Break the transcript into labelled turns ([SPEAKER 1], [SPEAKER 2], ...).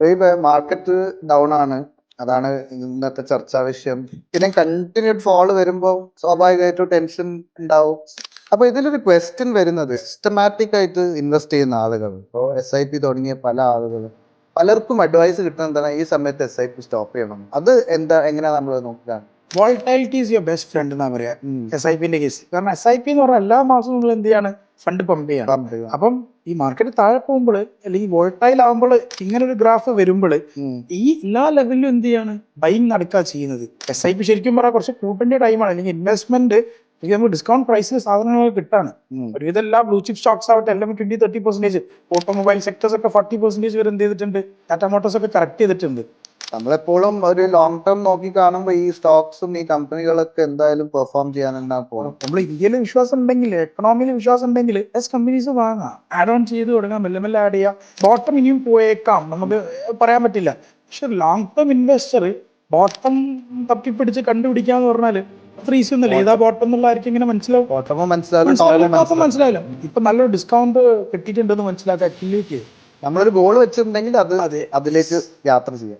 [SPEAKER 1] ഈ market down ആണ്. അതാണ് ഇന്നത്തെ ചർച്ചാ വിഷയം. പിന്നെ കണ്ടിന്യൂഡ് ഫോള് വരുമ്പോൾ സ്വാഭാവികമായിട്ടും ടെൻഷൻ ഉണ്ടാവും. അപ്പൊ ഇതിലൊരു ക്വസ്റ്റ്യൻ വരുന്നത്, സിസ്റ്റമാറ്റിക് ആയിട്ട് ഇൻവെസ്റ്റ് ചെയ്യുന്ന ആളുകൾ, ഇപ്പോൾ SIP തുടങ്ങിയ പല ആളുകളും പലർക്കും അഡ്വൈസ് കിട്ടുന്നത് എന്താണ്, ഈ സമയത്ത് SIP സ്റ്റോപ്പ് ചെയ്യണം. അത് എങ്ങനെയാ നമ്മൾ നോക്കുക?
[SPEAKER 2] വോൾട്ടൈലിറ്റി ഈസ് യുവർ ബെസ്റ്റ് ഫ്രണ്ട് എന്നാ പറയാ SIP കേസ്. കാരണം SIP എന്ന് പറഞ്ഞാൽ എല്ലാ മാസവും നിങ്ങൾ എന്ത് ചെയ്യാണ്, ഫണ്ട് പമ്പ് ചെയ്യാണ്. അപ്പം ഈ മാർക്കറ്റ് താഴെ പോകുമ്പോൾ അല്ലെങ്കിൽ വോൾട്ടൈൽ ആകുമ്പോൾ ഇങ്ങനെ ഒരു ഗ്രാഫ് വരുമ്പോൾ ഈ എല്ലാ ലെവലിലും എന്ത് ചെയ്യാണ്, ബൈങ് നടക്കുക ചെയ്യുന്നത്. SIP ശരിക്കും പറയാൻ കുറച്ച് കൂട്ടേണ്ട ടൈമാണ്. അല്ലെങ്കിൽ ഇൻവെസ്റ്റ്മെന്റ് നമുക്ക് ഡിസ്കൗണ്ട് പ്രൈസിൽ സാധനങ്ങൾ കിട്ടാണ്. ഒരുവിധം എല്ലാ ബ്ലൂ ചിപ്പ് സ്റ്റോക്സ് ആവട്ടെ എല്ലാം 20-30%, ഓട്ടോമൊബൈൽ സെക്ടേഴ്സ് ഒക്കെ 40% വരെ എന്ത് ചെയ്തിട്ടുണ്ട്, ടാറ്റ മോട്ടോഴ്സ് ഒക്കെ കറക്റ്റ് ചെയ്തിട്ടുണ്ട്.
[SPEAKER 1] നമ്മളെപ്പോഴും ഒരു ലോങ് ടേം നോക്കി കാണുമ്പോൾ ഈ സ്റ്റോക്സും ഈ കമ്പനികളൊക്കെ എന്തായാലും പെർഫോം ചെയ്യാനാണ് പോകും.
[SPEAKER 2] നമ്മൾ ഇന്ത്യയിൽ വിശ്വാസം ഉണ്ടെങ്കിൽ, എക്കണോമിയിൽ വിശ്വാസം ഉണ്ടെങ്കിൽ കമ്പനീസ് വാങ്ങാം, ആഡ് ഓൺ ചെയ്ത് തുടങ്ങാം, മെല്ലെ മെല്ലെ ആഡ് ചെയ്യാം. ബോട്ടം ഇനിയും പോയേക്കാം, നമുക്ക് പറയാൻ പറ്റില്ല. പക്ഷെ ലോങ് ടേം ഇൻവെസ്റ്റർ ബോട്ടം തപ്പിപ്പിടിച്ച് കണ്ടുപിടിക്കാന്ന് പറഞ്ഞാല് അത്ര ഈസി ഒന്നുമില്ല. ഏതാ ബോട്ടം എന്നുള്ള ആയിരിക്കും ഇങ്ങനെ മനസ്സിലാവില്ല. ഇപ്പൊ നല്ലൊരു ഡിസ്കൗണ്ട് കിട്ടിയിട്ടുണ്ടെന്ന് മനസ്സിലാക്കാൻ നമ്മളൊരു ഗോൾ വെച്ചിട്ടുണ്ടെങ്കിൽ അത് അതിലേക്ക് യാത്ര ചെയ്യാം.